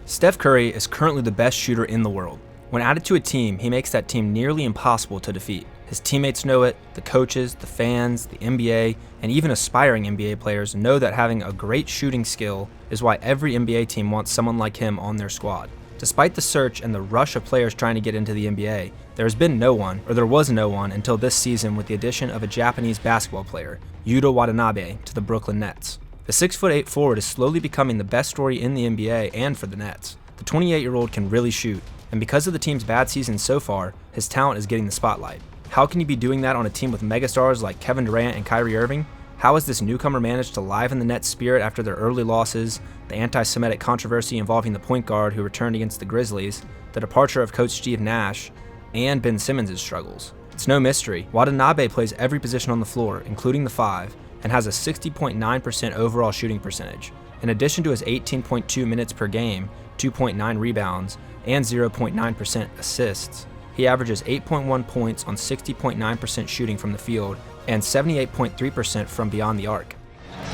Steph Curry is currently the best shooter in the world. When added to a team, he makes that team nearly impossible to defeat. His teammates know it, the coaches, the fans, the NBA, and even aspiring NBA players know that having a great shooting skill is why every NBA team wants someone like him on their squad. Despite the search and the rush of players trying to get into the NBA, there has been no one, or there was no one until this season with the addition of a Japanese basketball player, Yuta Watanabe, to the Brooklyn Nets. The 6'8" forward is slowly becoming the best story in the NBA and for the Nets. The 28-year-old can really shoot, and because of the team's bad season so far, his talent is getting the spotlight. How can you be doing that on a team with megastars like Kevin Durant and Kyrie Irving? How has this newcomer managed to liven the Nets' spirit after their early losses, the anti-Semitic controversy involving the point guard who returned against the Grizzlies, the departure of coach Steve Nash, and Ben Simmons' struggles? It's no mystery. Watanabe plays every position on the floor, including the 5, and has a 60.9% overall shooting percentage. In addition to his 18.2 minutes per game, 2.9 rebounds, and 0.9% assists, he averages 8.1 points on 60.9% shooting from the field and 78.3% from beyond the arc.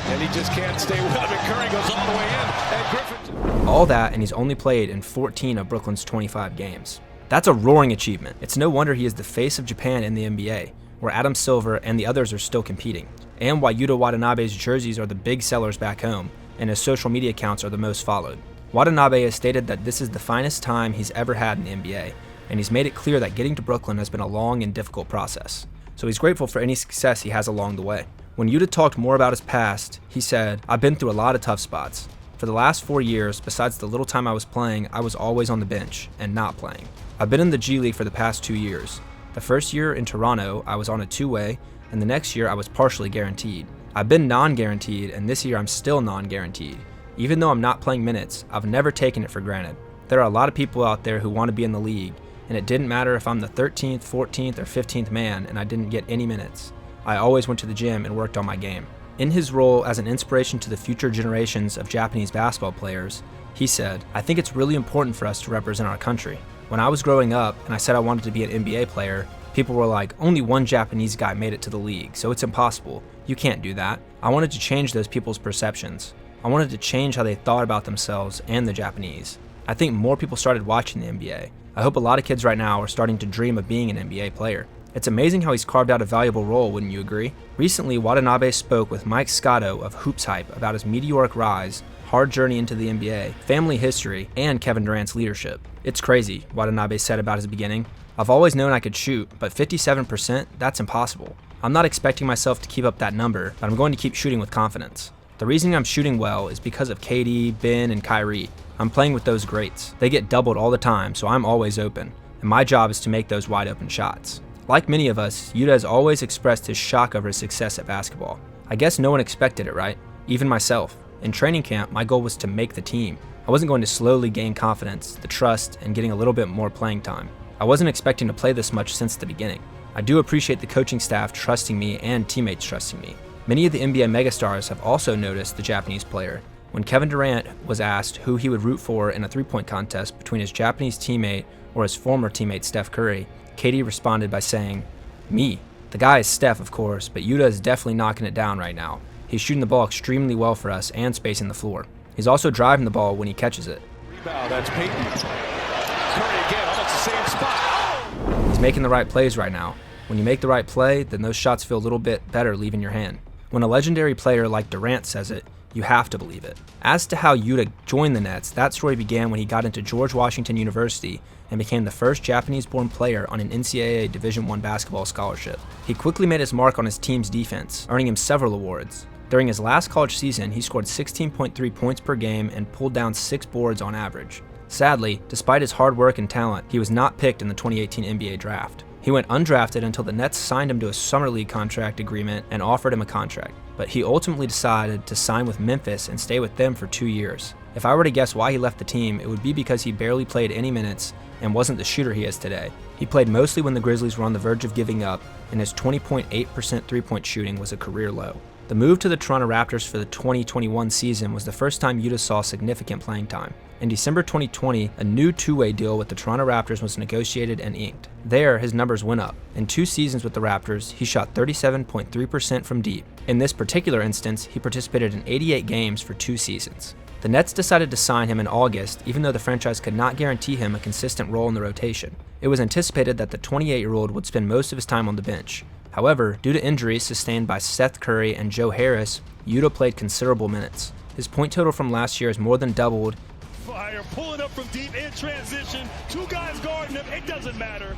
And he just can't stay with him, and Curry goes all the way in, and Griffin. All that, and he's only played in 14 of Brooklyn's 25 games. That's a roaring achievement. It's no wonder he is the face of Japan in the NBA, where Adam Silver and the others are still competing, and why Yuta Watanabe's jerseys are the big sellers back home, and his social media accounts are the most followed. Watanabe has stated that this is the finest time he's ever had in the NBA, and he's made it clear that getting to Brooklyn has been a long and difficult process. So he's grateful for any success he has along the way. When Yuta talked more about his past, he said, "I've been through a lot of tough spots. For the last 4 years, besides the little time I was playing, I was always on the bench and not playing. I've been in the G League for the past 2 years. The first year in Toronto, I was on a two-way, and the next year I was partially guaranteed. I've been non-guaranteed, and this year I'm still non-guaranteed. Even though I'm not playing minutes, I've never taken it for granted. There are a lot of people out there who want to be in the league, and it didn't matter if I'm the 13th, 14th, or 15th man and I didn't get any minutes. I always went to the gym and worked on my game." In his role as an inspiration to the future generations of Japanese basketball players, he said, "I think it's really important for us to represent our country. When I was growing up and I said I wanted to be an NBA player, people were like, only one Japanese guy made it to the league, so it's impossible. You can't do that." I wanted to change those people's perceptions. I wanted to change how they thought about themselves and the Japanese. I think more people started watching the NBA. I hope a lot of kids right now are starting to dream of being an NBA player. It's amazing how he's carved out a valuable role, wouldn't you agree? Recently, Watanabe spoke with Mike Scotto of Hoopscape about his meteoric rise, hard journey into the NBA, family history, and Kevin Durant's leadership. "It's crazy," Watanabe said about his beginning. "I've always known I could shoot, but 57%, that's impossible. I'm not expecting myself to keep up that number, but I'm going to keep shooting with confidence. The reason I'm shooting well is because of KD, Ben, and Kyrie. I'm playing with those greats. They get doubled all the time, so I'm always open, and my job is to make those wide open shots." Like many of us, Yuta has always expressed his shock over his success at basketball. I guess no one expected it, right? Even myself. In training camp, my goal was to make the team. I wasn't going to slowly gain confidence, the trust, and getting a little bit more playing time. I wasn't expecting to play this much since the beginning. I do appreciate the coaching staff trusting me and teammates trusting me. Many of the NBA megastars have also noticed the Japanese player. When Kevin Durant was asked who he would root for in a three-point contest between his Japanese teammate or his former teammate Steph Curry, KD responded by saying, "Me. The guy is Steph, of course, but Yuta is definitely knocking it down right now. He's shooting the ball extremely well for us and spacing the floor. He's also driving the ball when he catches it." Rebound, that's Peyton. Curry again, almost the same spot. He's making the right plays right now. When you make the right play, then those shots feel a little bit better leaving your hand. When a legendary player like Durant says it, you have to believe it. As to how Yuta joined the Nets, that story began when he got into George Washington University and became the first Japanese-born player on an NCAA Division I basketball scholarship. He quickly made his mark on his team's defense, earning him several awards. During his last college season, he scored 16.3 points per game and pulled down 6 boards on average. Sadly, despite his hard work and talent, he was not picked in the 2018 NBA draft. He went undrafted until the Nets signed him to a summer league contract agreement and offered him a contract, but he ultimately decided to sign with Memphis and stay with them for 2 years. If I were to guess why he left the team, it would be because he barely played any minutes and wasn't the shooter he is today. He played mostly when the Grizzlies were on the verge of giving up, and his 20.8% three-point shooting was a career low. The move to the Toronto Raptors for the 2021 season was the first time Yuta saw significant playing time. In December 2020, a new two-way deal with the Toronto Raptors was negotiated and inked. There, his numbers went up. In 2 seasons with the Raptors, he shot 37.3% from deep. In this particular instance, he participated in 88 games for 2 seasons. The Nets decided to sign him in August, even though the franchise could not guarantee him a consistent role in the rotation. It was anticipated that the 28-year-old would spend most of his time on the bench. However, due to injuries sustained by Seth Curry and Joe Harris, Yuta played considerable minutes. His point total from last year has more than doubled. Fire, pulling up from deep in transition, 2 guys guarding him, it doesn't matter.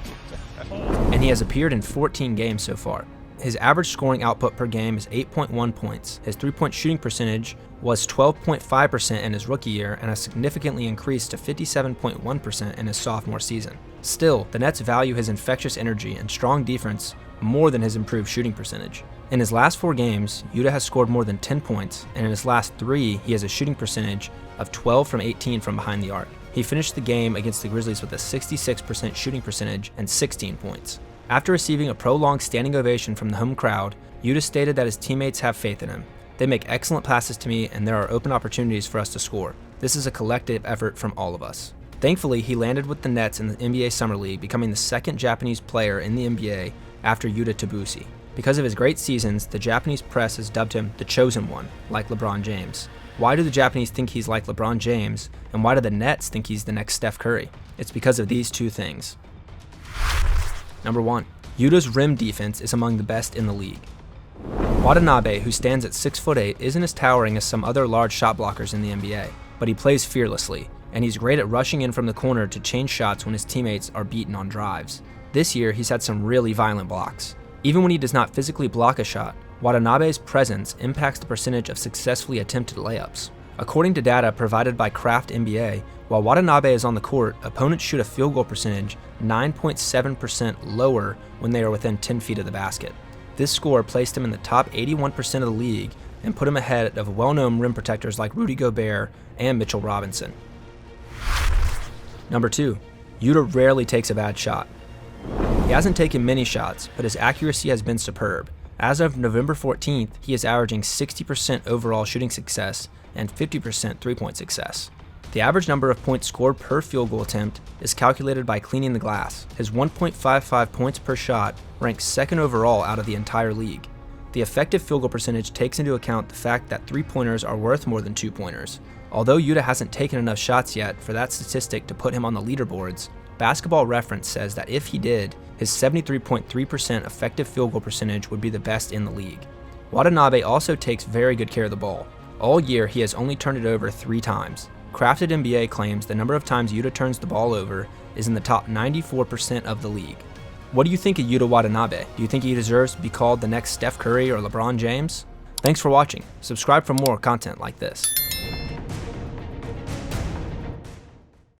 And he has appeared in 14 games so far. His average scoring output per game is 8.1 points. His three-point shooting percentage was 12.5% in his rookie year and has significantly increased to 57.1% in his sophomore season. Still, the Nets value his infectious energy and strong defense more than his improved shooting percentage. In his last 4 games, Yuta has scored more than 10 points, and in his last 3, he has a shooting percentage of 12 from 18 from behind the arc. He finished the game against the Grizzlies with a 66% shooting percentage and 16 points. After receiving a prolonged standing ovation from the home crowd, Yuta stated that his teammates have faith in him. They make excellent passes to me, and there are open opportunities for us to score. This is a collective effort from all of us. Thankfully, he landed with the Nets in the NBA Summer League, becoming the second Japanese player in the NBA after Yuta Tabusi. Because of his great seasons, the Japanese press has dubbed him the chosen one, like LeBron James. Why do the Japanese think he's like LeBron James, and why do the Nets think he's the next Steph Curry? It's because of these 2 things. Number 1. Yuta's rim defense is among the best in the league. Watanabe, who stands at 6'8", isn't as towering as some other large shot blockers in the NBA, but he plays fearlessly, and he's great at rushing in from the corner to change shots when his teammates are beaten on drives. This year, he's had some really violent blocks. Even when he does not physically block a shot, Watanabe's presence impacts the percentage of successfully attempted layups. According to data provided by Kraft NBA, while Watanabe is on the court, opponents shoot a field goal percentage 9.7% lower when they are within 10 feet of the basket. This score placed him in the top 81% of the league and put him ahead of well-known rim protectors like Rudy Gobert and Mitchell Robinson. Number 2. Yuta rarely takes a bad shot. He hasn't taken many shots, but his accuracy has been superb. As of November 14th, he is averaging 60% overall shooting success and 50% three-point success. The average number of points scored per field goal attempt is calculated by cleaning the glass. His 1.55 points per shot ranks 2nd overall out of the entire league. The effective field goal percentage takes into account the fact that 3-pointers are worth more than 2-pointers. Although Yuta hasn't taken enough shots yet for that statistic to put him on the leaderboards, Basketball Reference says that if he did, his 73.3% effective field goal percentage would be the best in the league. Watanabe also takes very good care of the ball. All year, he has only turned it over 3 times. Crafted NBA claims the number of times Yuta turns the ball over is in the top 94% of the league. What do you think of Yuta Watanabe? Do you think he deserves to be called the next Steph Curry or LeBron James? Thanks for watching. Subscribe for more content like this.